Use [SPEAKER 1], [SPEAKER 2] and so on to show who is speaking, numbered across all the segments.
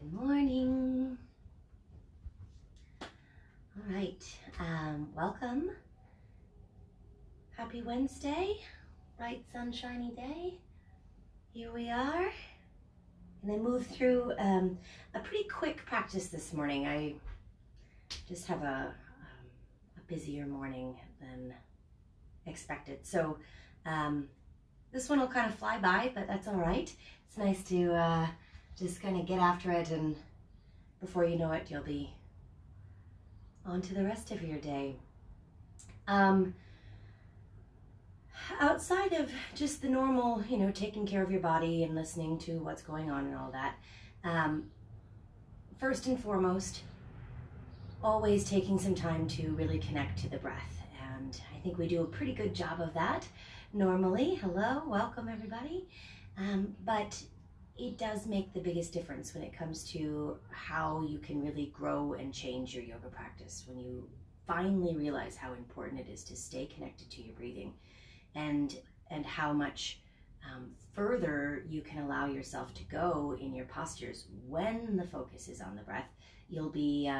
[SPEAKER 1] Good morning. All right, welcome. Happy Wednesday, bright sunshiny day. Here we are. And I moved through a pretty quick practice this morning. I just have a busier morning than expected. So this one will kind of fly by, but that's all right. It's nice to just kind of get after it, and before you know it, you'll be on to the rest of your day. Outside of just the normal, taking care of your body and listening to what's going on and all that, first and foremost, always taking some time to really connect to the breath. And I think we do a pretty good job of that normally. Hello, welcome everybody. But it does make the biggest difference when it comes to how you can really grow and change your yoga practice, when you finally realize how important it is to stay connected to your breathing, and how much further you can allow yourself to go in your postures when the focus is on the breath. You'll be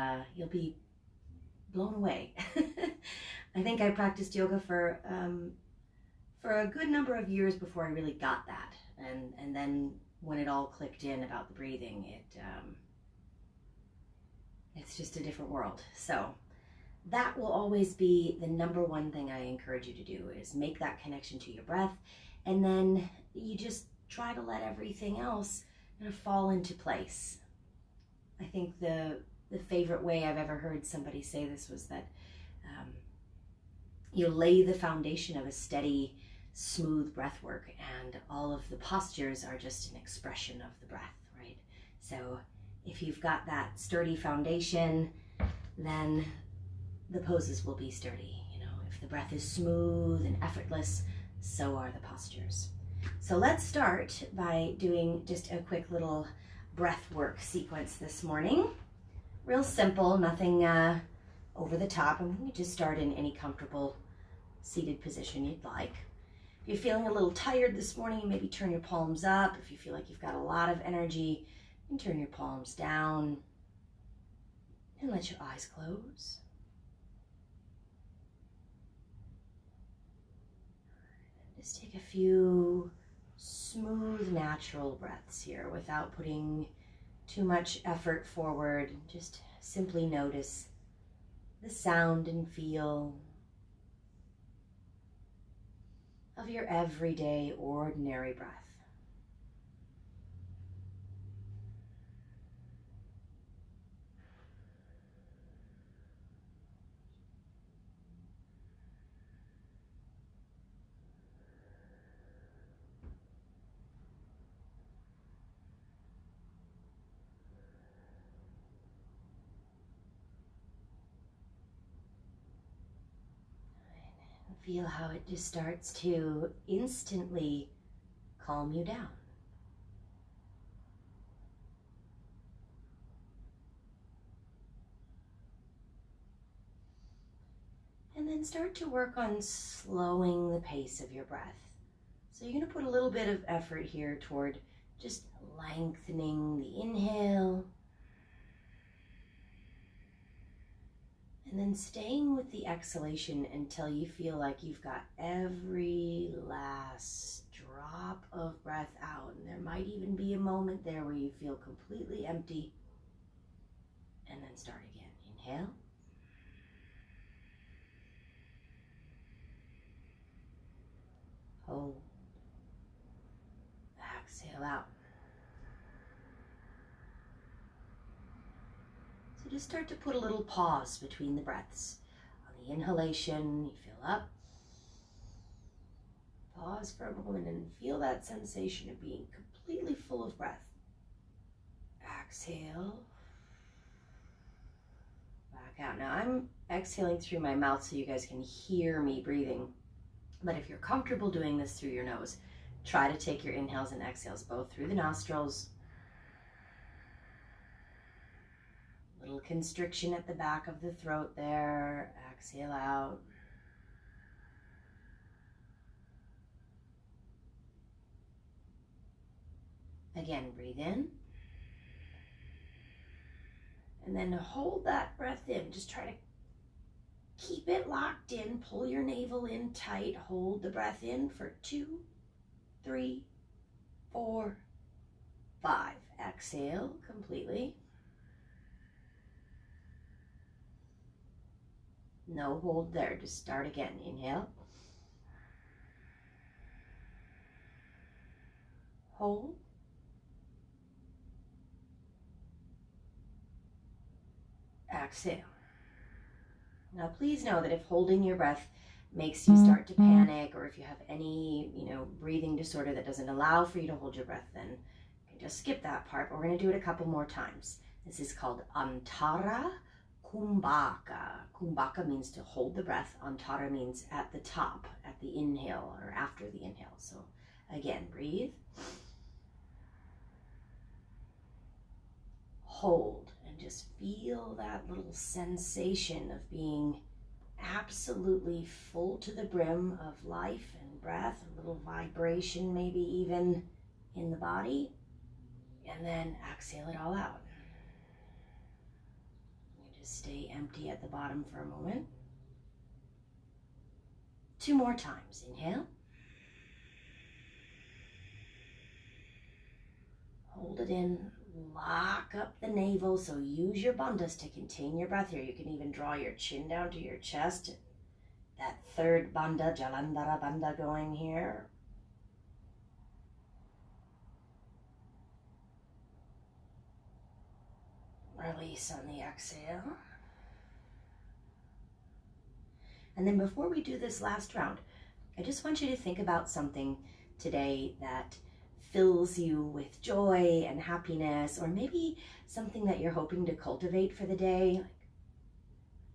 [SPEAKER 1] blown away. I think I practiced yoga for a good number of years before I really got that, and then when it all clicked in about the breathing, it's just a different world. So that will always be the number one thing I encourage you to do, is make that connection to your breath, and then you just try to let everything else kind of fall into place. I think the favorite way I've ever heard somebody say this was that you lay the foundation of a steady, smooth breath work, and all of the postures are just an expression of the breath, right? So if you've got that sturdy foundation, then the poses will be sturdy. If the breath is smooth and effortless, so are the postures. So let's start by doing just a quick little breath work sequence this morning. Real simple, nothing over the top, and we can just start in any comfortable seated position you'd like. If you're feeling a little tired this morning, maybe turn your palms up. If you feel like you've got a lot of energy, you can turn your palms down and let your eyes close. Just take a few smooth, natural breaths here without putting too much effort forward. Just simply notice the sound and feel of your everyday, ordinary breath. Feel how it just starts to instantly calm you down. And then start to work on slowing the pace of your breath. So you're going to put a little bit of effort here toward just lengthening the inhale, and then staying with the exhalation until you feel like you've got every last drop of breath out. And there might even be a moment there where you feel completely empty. And then start again. Inhale. Hold. Exhale out. So just start to put a little pause between the breaths. On the inhalation, you fill up. Pause for a moment and feel that sensation of being completely full of breath. Exhale. Back out. Now I'm exhaling through my mouth so you guys can hear me breathing. But if you're comfortable doing this through your nose, try to take your inhales and exhales both through the nostrils. Little constriction at the back of the throat there. Exhale out. Again, breathe in. And then hold that breath in. Just try to keep it locked in. Pull your navel in tight. Hold the breath in for 2, 3, 4, 5. Exhale completely. No hold there. Just start again. Inhale. Hold. Exhale. Now please know that if holding your breath makes you start to panic, or if you have any, breathing disorder that doesn't allow for you to hold your breath, then you can just skip that part. But we're going to do it a couple more times. This is called Antara Kumbhaka. Kumbhaka means to hold the breath. Antara means at the top, at the inhale or after the inhale. So again, breathe. Hold. Just feel that little sensation of being absolutely full to the brim of life and breath, a little vibration maybe even in the body, and then exhale it all out. You just stay empty at the bottom for a moment. 2 more times. Inhale. Hold it in. Lock up the navel, so use your bandhas to contain your breath here. You can even draw your chin down to your chest. That third bandha, Jalandhara bandha going here. Release on the exhale. And then before we do this last round, I just want you to think about something today that fills you with joy and happiness, or maybe something that you're hoping to cultivate for the day,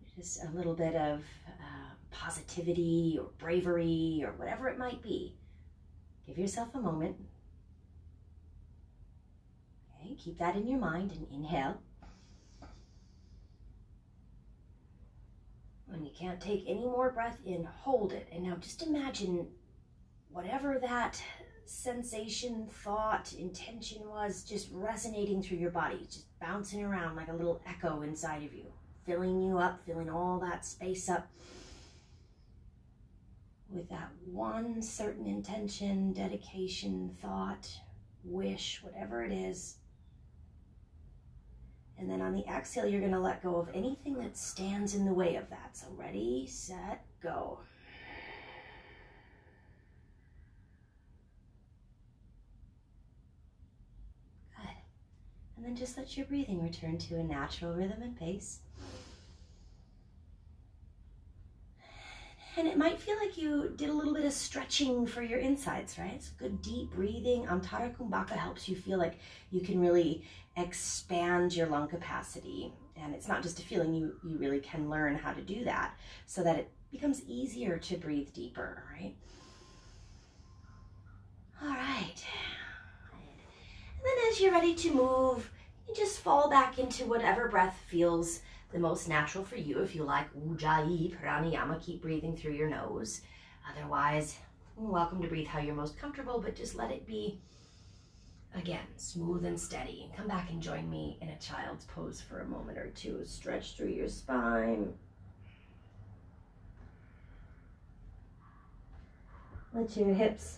[SPEAKER 1] like just a little bit of positivity or bravery or whatever it might be. Give yourself a moment. Okay, keep that in your mind and inhale. When you can't take any more breath in, hold it. And now just imagine whatever that sensation, thought, intention was, just resonating through your body, just bouncing around like a little echo inside of you, filling you up, filling all that space up with that one certain intention, dedication, thought, wish, whatever it is. And then on the exhale, you're going to let go of anything that stands in the way of that. So ready, set, go. And then just let your breathing return to a natural rhythm and pace. And it might feel like you did a little bit of stretching for your insides, right? It's good deep breathing. Antara Kumbhaka helps you feel like you can really expand your lung capacity. And it's not just a feeling, you really can learn how to do that so that it becomes easier to breathe deeper, right? All right. And then as you're ready to move, you just fall back into whatever breath feels the most natural for you. If you like Ujjayi Pranayama, keep breathing through your nose. Otherwise, you're welcome to breathe how you're most comfortable, but just let it be, again, smooth and steady. And come back and join me in a child's pose for a moment or two. Stretch through your spine. Let your hips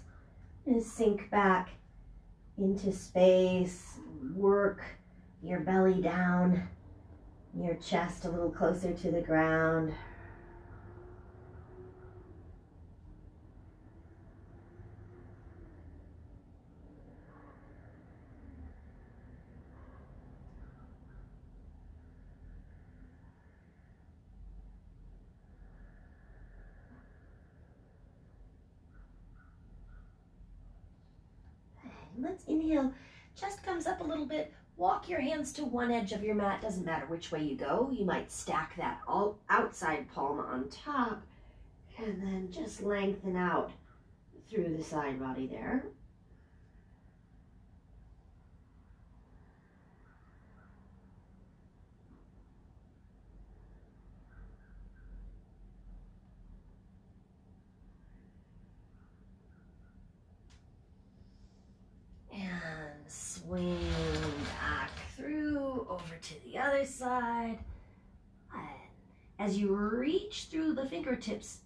[SPEAKER 1] sink back into space. Work your belly down, your chest a little closer to the ground. Let's inhale. Chest comes up a little bit. Walk your hands to one edge of your mat. Doesn't matter which way you go. You might stack that all outside palm on top and then just lengthen out through the side body there. And swing back through over to the other side. side. As you reach through the fingertips,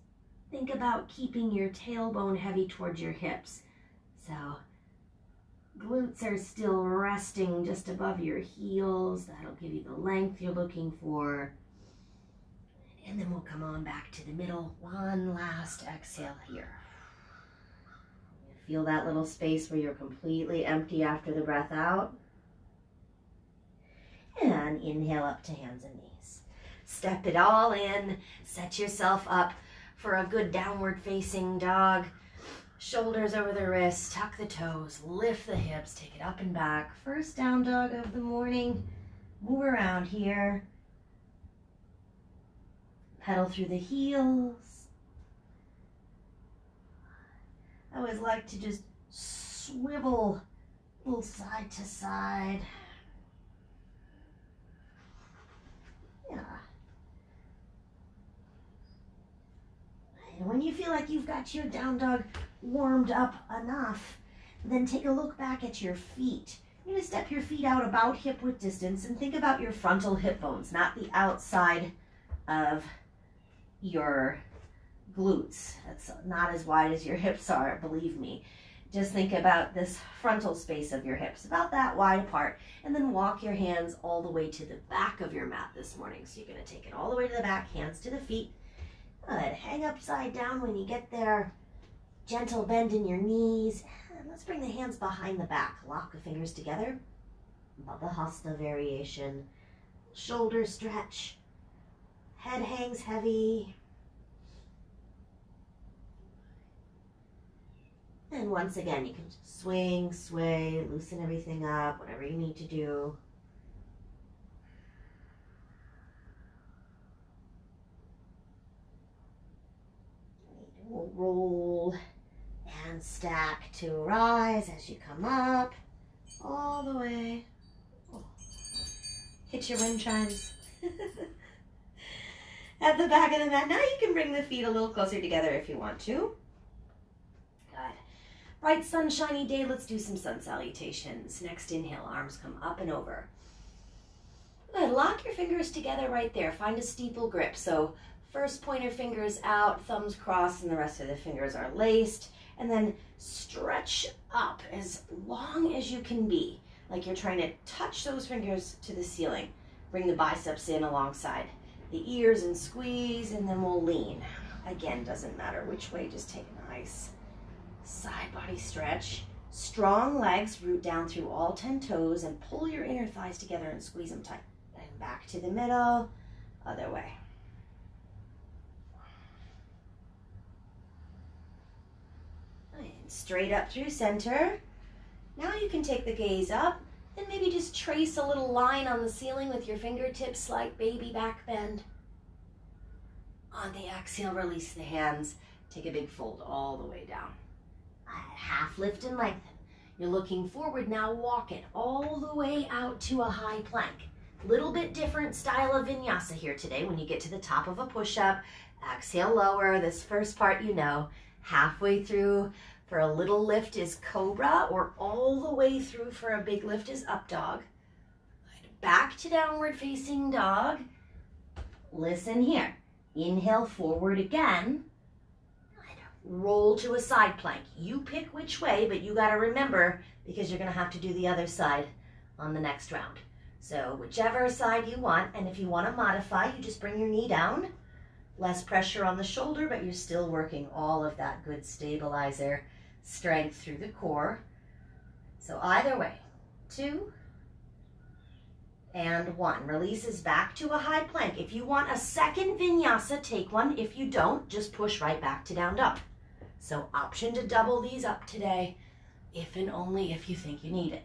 [SPEAKER 1] think about keeping your tailbone heavy towards your hips. So glutes are still resting just above your heels. That'll give you the length you're looking for. And then we'll come on back to the middle. One last exhale here. Feel that little space where you're completely empty after the breath out. And inhale up to hands and knees. Step it all in. Set yourself up for a good downward facing dog. Shoulders over the wrists, tuck the toes, lift the hips, take it up and back. First down dog of the morning. Move around here. Pedal through the heels. I always like to just swivel a little side to side. Yeah. And when you feel like you've got your down dog warmed up enough, then take a look back at your feet. You're going to step your feet out about hip width distance and think about your frontal hip bones, not the outside of your glutes. That's not as wide as your hips are, believe me. Just think about this frontal space of your hips, about that wide apart, and then walk your hands all the way to the back of your mat this morning. So you're going to take it all the way to the back, hands to the feet. Good. Hang upside down when you get there. Gentle bend in your knees. And let's bring the hands behind the back. Lock the fingers together. Baddha Hasta variation. Shoulder stretch. Head hangs heavy. And once again, you can swing, sway, loosen everything up, whatever you need to do. We'll roll and stack to rise as you come up, all the way. Oh. Hit your wind chimes. At the back of the mat. Now you can bring the feet a little closer together if you want to. Good. Bright sunshiny day, let's do some sun salutations. Next inhale, arms come up and over. Good, lock your fingers together right there. Find a steeple grip. So first pointer fingers out, thumbs crossed, and the rest of the fingers are laced. And then stretch up as long as you can be, like you're trying to touch those fingers to the ceiling. Bring the biceps in alongside the ears and squeeze, and then we'll lean. Again, doesn't matter which way, just take a nice side body stretch. Strong legs, root down through all 10 toes, and pull your inner thighs together and squeeze them tight. And back to the middle, other way. And straight up through center. Now you can take the gaze up and maybe just trace a little line on the ceiling with your fingertips like baby back bend. On the exhale, release the hands. Take a big fold all the way down. Half lift and lengthen. You're looking forward now, walk it all the way out to a high plank. Little bit different style of vinyasa here today. When you get to the top of a push-up, exhale lower. This first part you know. Halfway through for a little lift is cobra, or all the way through for a big lift is up dog. Back to downward facing dog. Listen here. Inhale forward again. Roll to a side plank. You pick which way, but you got to remember, because you're going to have to do the other side on the next round. So whichever side you want, and if you want to modify, you just bring your knee down. Less pressure on the shoulder, but you're still working all of that good stabilizer strength through the core. So either way, 2 and 1. Releases back to a high plank. If you want a second vinyasa, take one. If you don't, just push right back to down dog. So option to double these up today, if and only if you think you need it.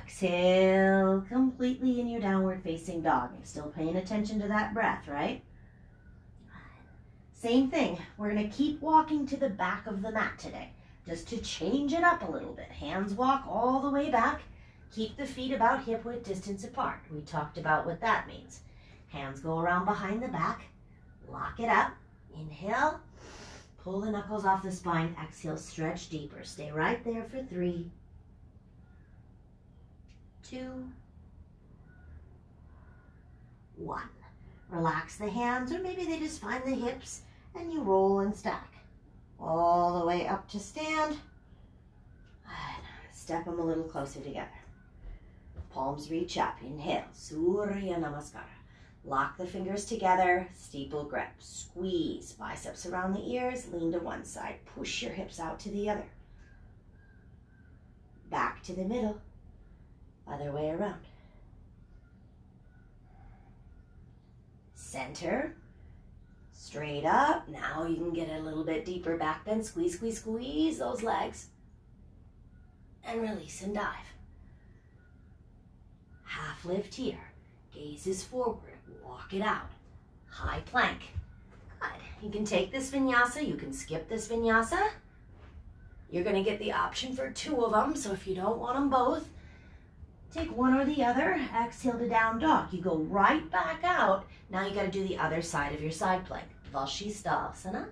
[SPEAKER 1] Exhale completely in your downward facing dog. You're still paying attention to that breath, right? Same thing. We're going to keep walking to the back of the mat today, just to change it up a little bit. Hands walk all the way back. Keep the feet about hip width distance apart. We talked about what that means. Hands go around behind the back. Lock it up. Inhale. Pull the knuckles off the spine. Exhale, stretch deeper. Stay right there for 3, 2, 1. Relax the hands, or maybe they just find the hips and you roll and stack. All the way up to stand. Step them a little closer together. Palms reach up. Inhale, Surya Namaskara. Lock the fingers together, steeple grip. Squeeze, biceps around the ears, lean to one side. Push your hips out to the other. Back to the middle, other way around. Center, straight up. Now you can get a little bit deeper back bend. Squeeze, squeeze, squeeze those legs. And release and dive. Half lift here. Gaze is forward. Walk it out. High plank. Good. You can take this vinyasa. You can skip this vinyasa. You're going to get the option for 2 of them. So if you don't want them both, take one or the other. Exhale to down dog. You go right back out. Now you got to do the other side of your side plank. Vashisthasana.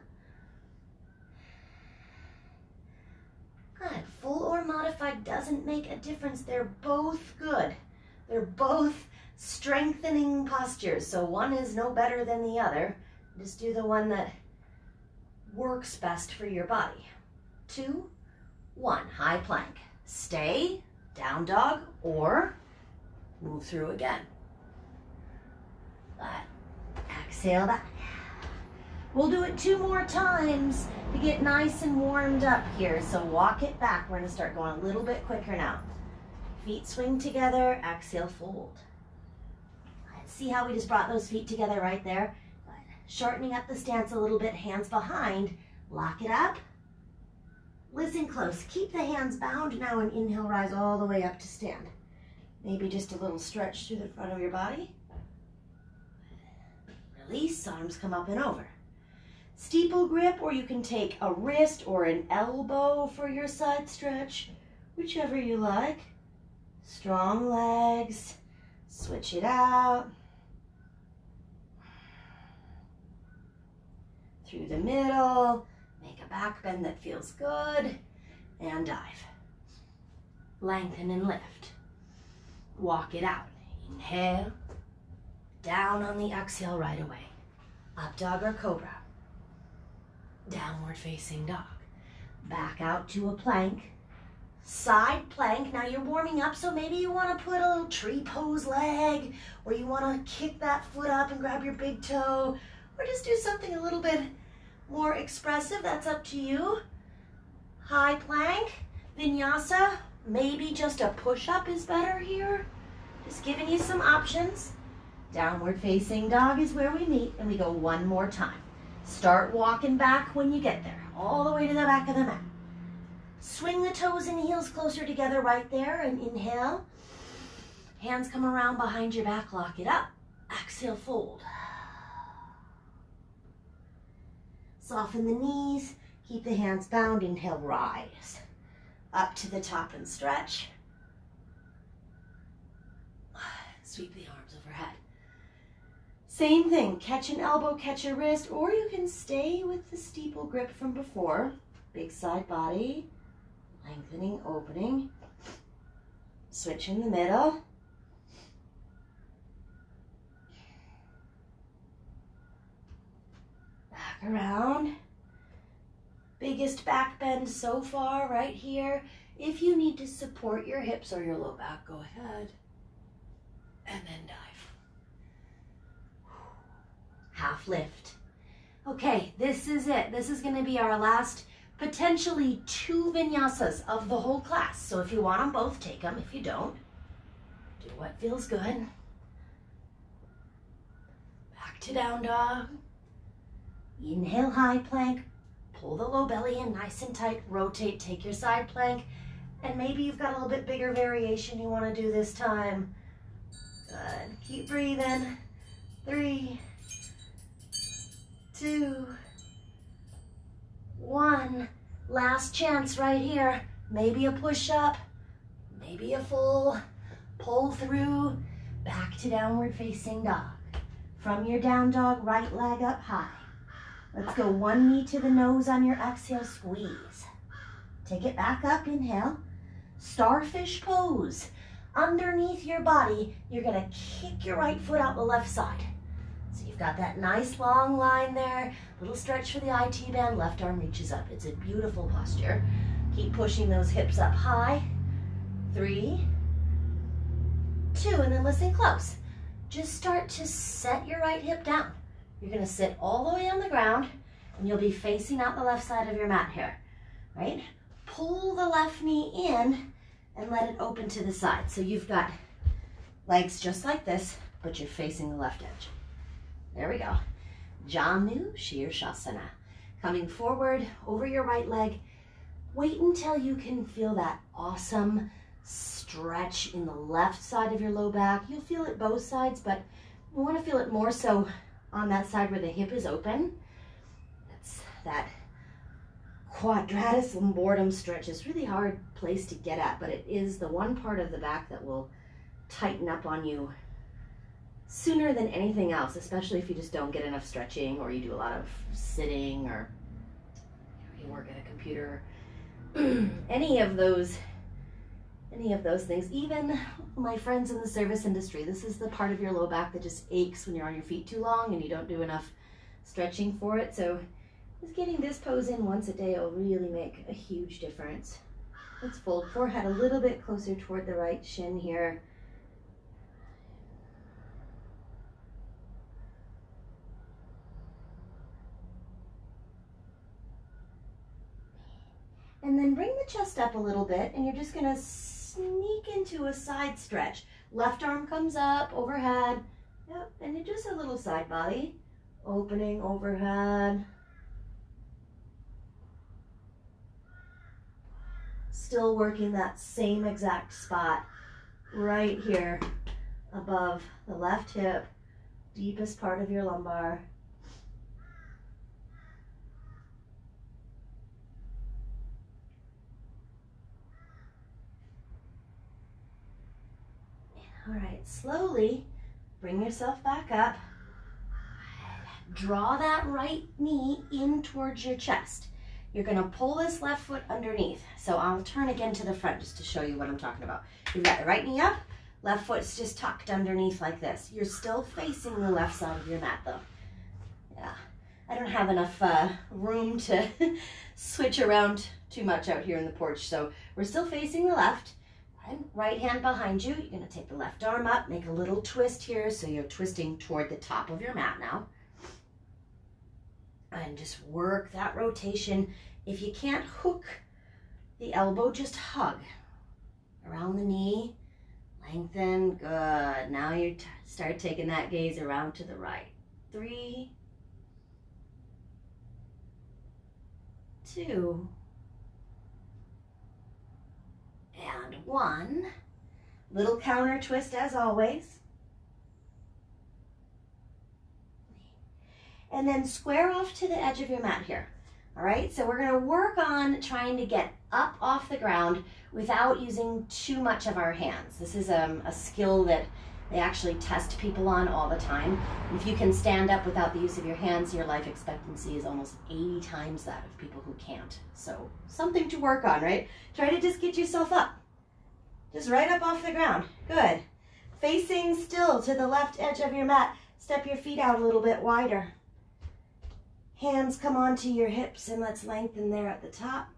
[SPEAKER 1] Good. Full or modified doesn't make a difference. They're both good. They're both strengthening postures. So one is no better than the other. Just do the one that works best for your body. 2, 1. High plank. Stay, down dog, or move through again. Good. Exhale back. We'll do it 2 more times to get nice and warmed up here. So walk it back. We're going to start going a little bit quicker now. Feet swing together. Exhale, fold. See how we just brought those feet together right there? Shortening up the stance a little bit. Hands behind. Lock it up. Listen close. Keep the hands bound now and inhale, rise all the way up to stand. Maybe just a little stretch through the front of your body. Release. Arms come up and over. Steeple grip, or you can take a wrist or an elbow for your side stretch, whichever you like. Strong legs. Switch it out. Through the middle. Make a back bend that feels good. And dive. Lengthen and lift. Walk it out. Inhale. Down on the exhale right away. Up dog or cobra. Downward facing dog. Back out to a plank. Side plank. Now you're warming up, so maybe you want to put a little tree pose leg, or you want to kick that foot up and grab your big toe, or just do something a little bit more expressive. That's up to you. High plank, vinyasa. Maybe just a push-up is better here. Just giving you some options. Downward facing dog is where we meet, and we go 1 more time. Start walking back when you get there, all the way to the back of the mat. Swing the toes and heels closer together right there, and inhale. Hands come around behind your back, lock it up. Exhale, fold. Soften the knees, keep the hands bound, inhale, rise. Up to the top and stretch. Sweep the arms overhead. Same thing, catch an elbow, catch a wrist, or you can stay with the steeple grip from before. Big side body, lengthening, opening. Switch in the middle. Back around. Biggest back bend so far right here. If you need to support your hips or your low back, go ahead. And then dive. Half lift. Okay, this is it. This is going to be our last, potentially 2 vinyasas of the whole class. So if you want them both, take them. If you don't, do what feels good. Back to down dog. Inhale, high plank. Pull the low belly in nice and tight. Rotate, take your side plank. And maybe you've got a little bit bigger variation you want to do this time. Good. Keep breathing. 3, 2, 1. Last chance right here. Maybe a push-up, maybe a full pull through. Back to downward facing dog. From your down dog, right leg up high. Let's go 1 knee to the nose on your exhale, squeeze. Take it back up, inhale. Starfish pose. underneath your body, you're gonna kick your right foot out the left side. So you've got that nice long line there, little stretch for the IT band, left arm reaches up. It's a beautiful posture. Keep pushing those hips up high. 3, 2, and then listen close. Just start to set your right hip down. You're gonna sit all the way on the ground and you'll be facing out the left side of your mat here, right? Pull the left knee in and let it open to the side. So you've got legs just like this, but you're facing the left edge. There we go. Janu Shirshasana. Coming forward over your right leg. Wait until you can feel that awesome stretch in the left side of your low back. You'll feel it both sides, but you want to feel it more so on that side where the hip is open. That's that quadratus lumborum stretch. It's a really hard place to get at, but it is the one part of the back that will tighten up on you sooner than anything else, especially if you just don't get enough stretching or you do a lot of sitting or you work at a computer. any of those things. Even my friends in the service industry, this is the part of your low back that just aches when you're on your feet too long and you don't do enough stretching for it. So just getting this pose in once a day will really make a huge difference. Let's fold forehead a little bit closer toward the right shin here. And then bring the chest up a little bit, and you're just gonna sneak into a side stretch. Left arm comes up, overhead. Yep, and you just a little side body. Opening overhead. Still working that same exact spot right here above the left hip, deepest part of your lumbar. All right, slowly bring yourself back up. Draw that right knee in towards your chest. You're gonna pull this left foot underneath. So I'll turn again to the front just to show you what I'm talking about. You've got the right knee up, left foot's just tucked underneath like this. You're still facing the left side of your mat though. Yeah, I don't have enough room to switch around too much out here in the porch. So we're still facing the left. Right hand behind you. You're going to take the left arm up, make a little twist here. So you're twisting toward the top of your mat now. And just work that rotation. If you can't hook the elbow, just hug around the knee. Lengthen. Good. Now you start taking that gaze around to the right. 3, 2, and 1. Little counter twist as always. And then square off to the edge of your mat here. All right, so we're gonna work on trying to get up off the ground without using too much of our hands. This is a skill that they actually test people on all the time. If you can stand up without the use of your hands, your life expectancy is almost 80 times that of people who can't. So something to work on, right? Try to just get yourself up. Just right up off the ground. Good. Facing still to the left edge of your mat. Step your feet out a little bit wider. Hands come onto your hips and let's lengthen there at the top.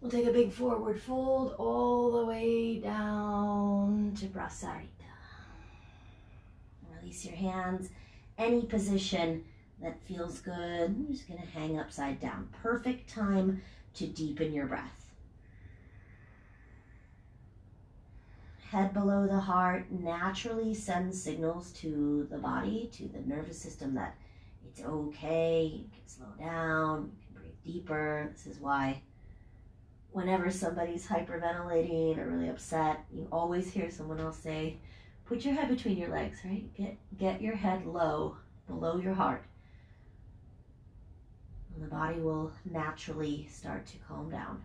[SPEAKER 1] We'll take a big forward fold all the way down to Brasarita. Release your hands. Any position that feels good. I'm just going to hang upside down. Perfect time to deepen your breath. Head below the heart naturally sends signals to the body, to the nervous system that it's okay, you can slow down, you can breathe deeper. This is why whenever somebody's hyperventilating or really upset, you always hear someone else say, put your head between your legs, right? Get your head low, below your heart. And the body will naturally start to calm down.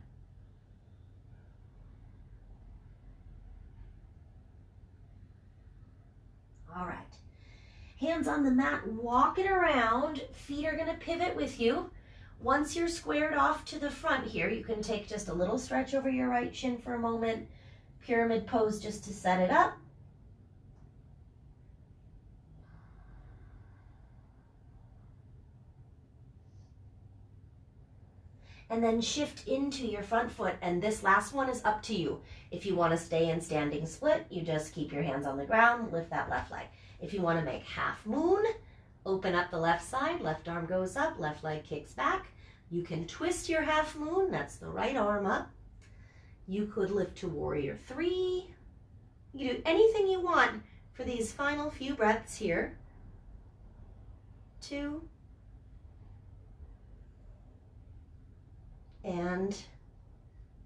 [SPEAKER 1] All right. Hands on the mat, walk it around. Feet are gonna pivot with you. Once you're squared off to the front here, you can take just a little stretch over your right shin for a moment. Pyramid pose just to set it up. And then shift into your front foot, and this last one is up to you. If you want to stay in standing split, you just keep your hands on the ground, lift that left leg. If you want to make half moon, open up the left side, left arm goes up, left leg kicks back. You can twist your half moon, that's the right arm up. You could lift to warrior 3. You can do anything you want for these final few breaths here. 2. And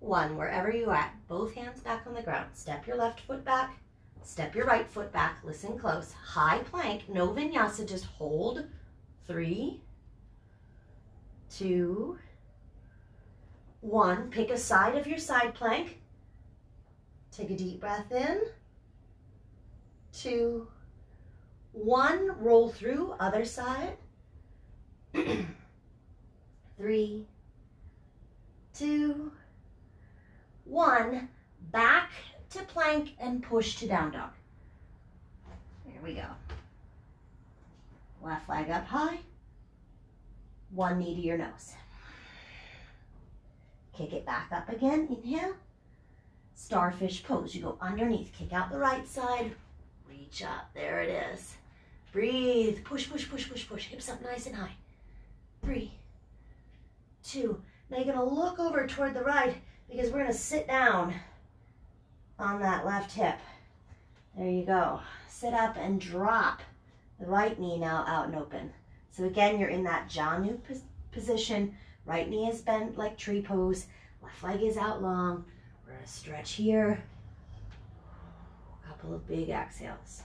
[SPEAKER 1] 1, wherever you're at, both hands back on the ground. Step your left foot back, step your right foot back, listen close. High plank, no vinyasa, just hold. 3, 2, 1. Pick a side of your side plank. Take a deep breath in. 2, 1. Roll through, other side. 3, 2, 1. Back to plank and push to down dog. Here we go. Left leg up high. One knee to your nose. Kick it back up again. Inhale. Starfish pose. You go underneath. Kick out the right side. Reach up. There it is. Breathe. Push, push, push, push, push. Hips up nice and high. 3, 2. Now you're going to look over toward the right because we're going to sit down on that left hip. There you go. Sit up and drop the right knee now out and open. So again, you're in that Janu position. Right knee is bent like tree pose. Left leg is out long. We're going to stretch here. A couple of big exhales.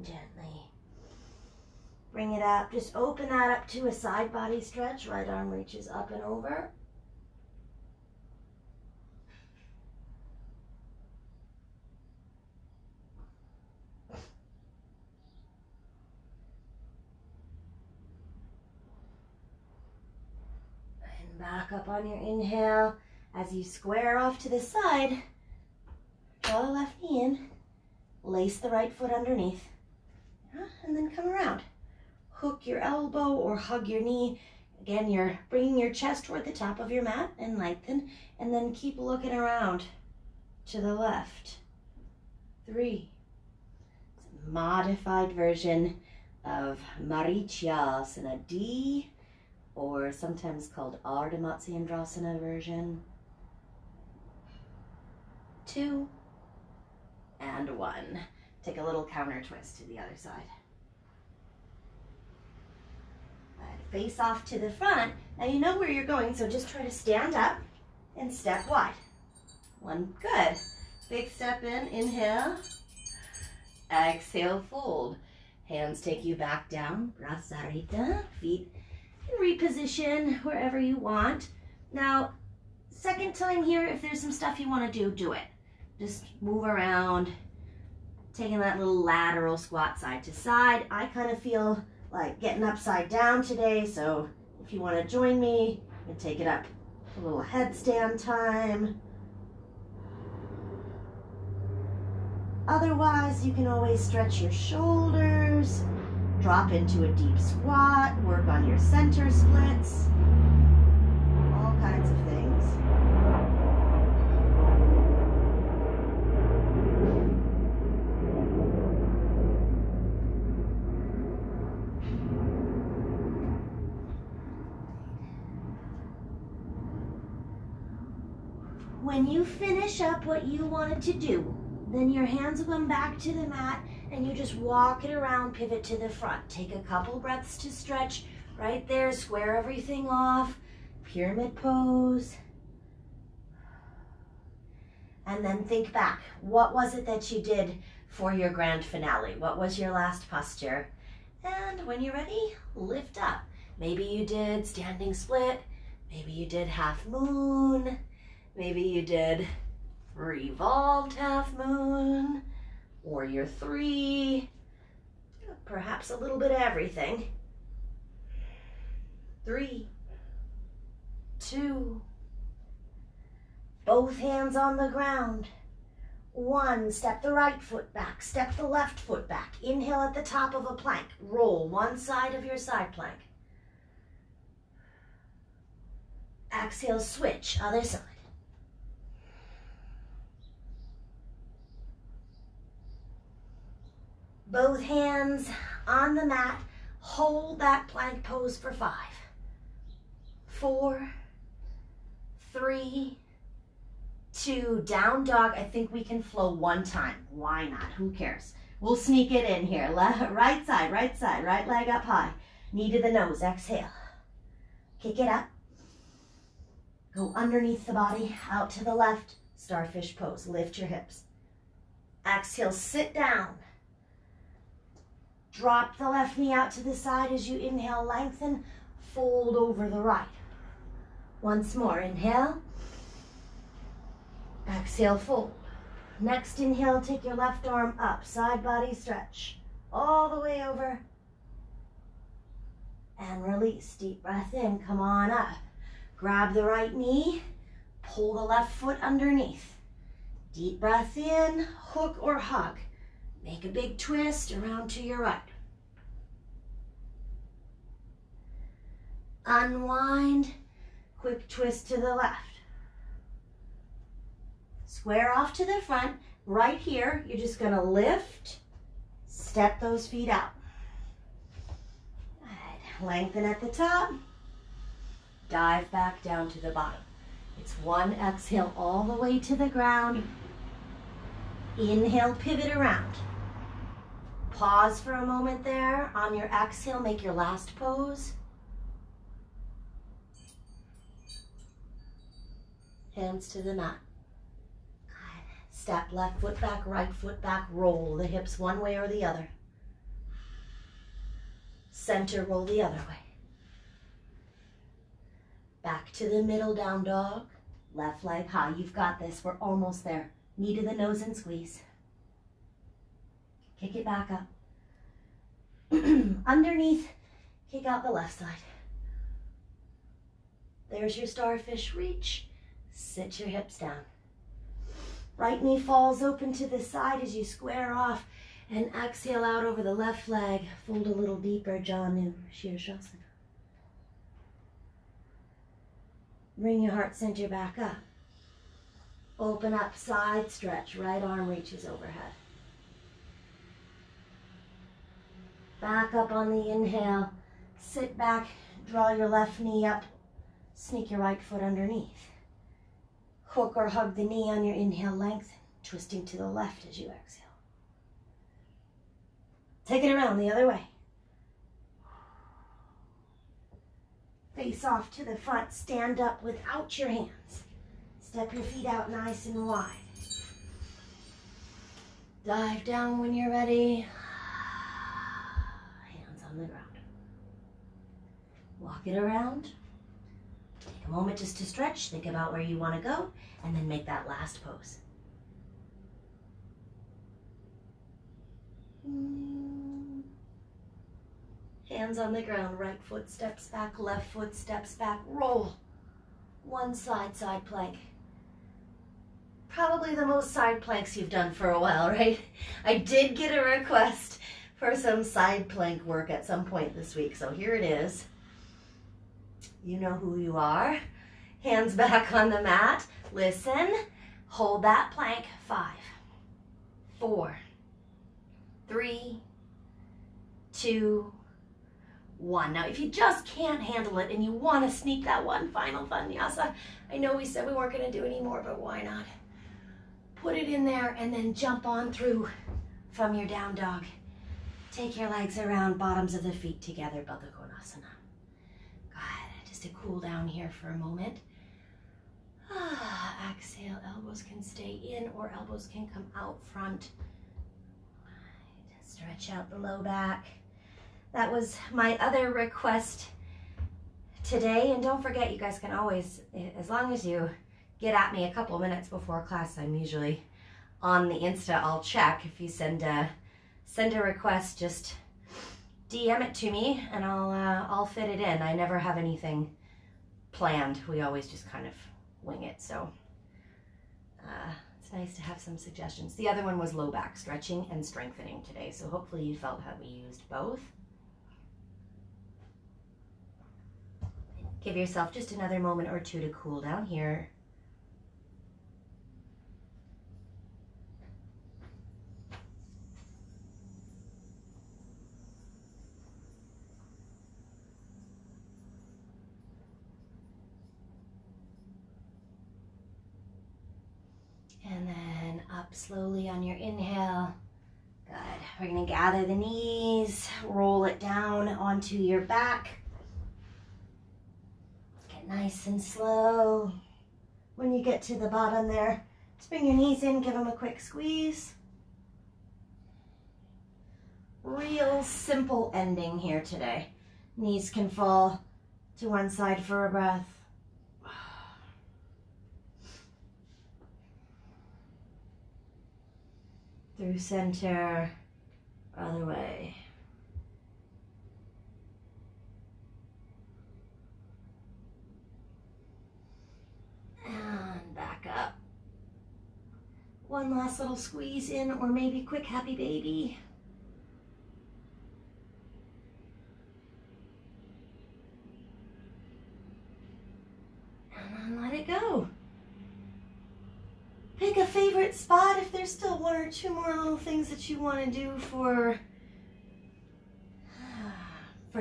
[SPEAKER 1] Gently bring it up. Just open that up to a side body stretch. Right arm reaches up and over. And back up on your inhale. As you square off to the side, draw the left knee in. Lace the right foot underneath. And then come around. Hook your elbow or hug your knee. Again, you're bringing your chest toward the top of your mat and lengthen. And then keep looking around to the left. 3. It's a modified version of Marichasana D, or sometimes called Ardha Matsyendrasana version. 2. And 1. Take a little counter twist to the other side. Face off to the front. Now you know where you're going, so just try to stand up and step wide. 1, good. Big step in, inhale. Exhale, fold. Hands take you back down, Prasarita. Feet in reposition wherever you want. Now, second time here, if there's some stuff you want to do, do it. Just move around, taking that little lateral squat side to side. I kind of feel like getting upside down today, so if you want to join me, you can take it up. A little headstand time. Otherwise, you can always stretch your shoulders, drop into a deep squat, work on your center splits, all kinds of things. When you finish up what you wanted to do, then your hands will come back to the mat and you just walk it around, pivot to the front. Take a couple breaths to stretch right there, square everything off, pyramid pose. And then think back. What was it that you did for your grand finale? What was your last posture? And when you're ready, lift up. Maybe you did standing split. Maybe you did half moon. Maybe you did revolved half moon. Warrior 3. Perhaps a little bit of everything. 3, 2. Both hands on the ground. 1, step the right foot back, step the left foot back. Inhale at the top of a plank. Roll one side of your side plank. Exhale, switch, other side. Both hands on the mat. Hold that plank pose for 5, 4, 3, 2, down dog. I think we can flow one time. Why not? Who cares? We'll sneak it in here. Right side, right leg up high. Knee to the nose, exhale. Kick it up. Go underneath the body, out to the left. Starfish pose, lift your hips. Exhale, sit down. Drop the left knee out to the side as you inhale, lengthen, fold over the right. Once more, inhale. Exhale, fold. Next inhale, take your left arm up, side body stretch, all the way over. And release, deep breath in, come on up. Grab the right knee, pull the left foot underneath. Deep breath in, hook or hug. Make a big twist around to your right. Unwind, quick twist to the left. Square off to the front. Right here, you're just gonna lift, step those feet out. Good. Lengthen at the top, dive back down to the bottom. It's one exhale all the way to the ground. Inhale, pivot around. Pause for a moment there. On your exhale, make your last pose. Hands to the mat. Step left foot back, right foot back, roll the hips one way or the other. Center, roll the other way. Back to the middle, down dog. Left leg high, you've got this, we're almost there. Knee to the nose and squeeze. Kick it back up. Underneath, kick out the left side. There's your starfish reach. Sit your hips down. Right knee falls open to the side as you square off and exhale out over the left leg. Fold a little deeper, Janu, Shirshasana. Bring your heart center back up. Open up, side stretch. Right arm reaches overhead. Back up on the inhale. Sit back, draw your left knee up. Sneak your right foot underneath. Hook or hug the knee on your inhale, lengthen, twisting to the left as you exhale. Take it around the other way. Face off to the front, stand up without your hands. Step your feet out nice and wide. Dive down when you're ready. Hands on the ground. Walk it around. Take a moment just to stretch, think about where you want to go, and then make that last pose. Hands on the ground, right foot steps back, left foot steps back, roll. One side, side plank. Probably the most side planks you've done for a while, right? I did get a request for some side plank work at some point this week, so here it is. You know who you are. Hands back on the mat. Listen. Hold that plank. 5, 4, 3, 2, 1. Now, if you just can't handle it and you want to sneak that one final vinyasa, I know we said we weren't going to do any more, but why not? Put it in there and then jump on through from your down dog. Take your legs around, bottoms of the feet together, Baddha Konasana. Good. Just to cool down here for a moment. Exhale, elbows can stay in or elbows can come out front. Stretch out the low back. That was my other request today. And don't forget, you guys can always, as long as you get at me a couple minutes before class, I'm usually on the Insta. I'll check. If you send a request, just DM it to me and I'll fit it in. I never have anything planned. We always just kind of wing it. So it's nice to have some suggestions. The other one was low back stretching and strengthening today. So hopefully you felt how we used both. Give yourself just another moment or two to cool down here. And then up slowly on your inhale. Good. We're going to gather the knees, roll it down onto your back. Get nice and slow. When you get to the bottom there, just bring your knees in, give them a quick squeeze. Real simple ending here today. Knees can fall to one side for a breath. Through center, other way. And back up. One last little squeeze in, or maybe quick happy baby. And then let it go. Pick a favorite spot if there's still one or two more little things that you want to do for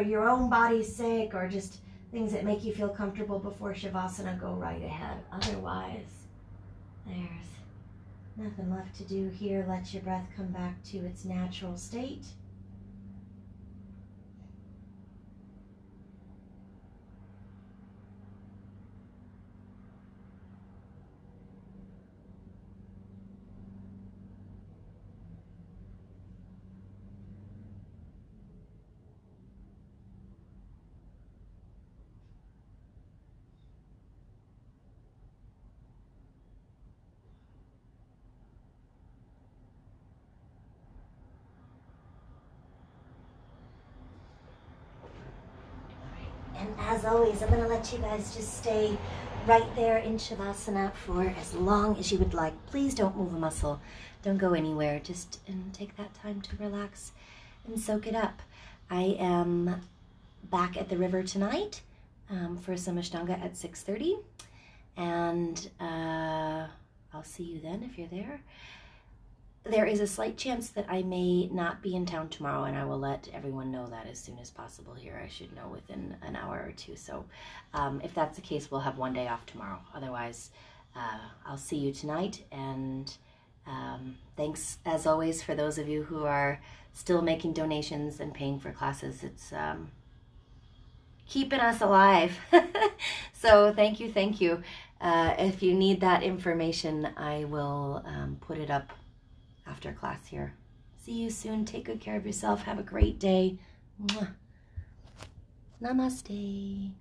[SPEAKER 1] your own body's sake, or just things that make you feel comfortable before Shavasana. Go right ahead. Otherwise, there's nothing left to do here. Let your breath come back to its natural state. And as always, I'm going to let you guys just stay right there in Shavasana for as long as you would like. Please don't move a muscle. Don't go anywhere. Just take that time to relax and soak it up. I am back at the river tonight for some Ashtanga at 6:30. And I'll see you then if you're there. There is a slight chance that I may not be in town tomorrow, and I will let everyone know that as soon as possible here. I should know within an hour or two. So if that's the case, we'll have one day off tomorrow. Otherwise, I'll see you tonight. And thanks, as always, for those of you who are still making donations and paying for classes. It's keeping us alive. So thank you, thank you. If you need that information, I will put it up after class here. See you soon. Take good care of yourself. Have a great day. Mwah. Namaste.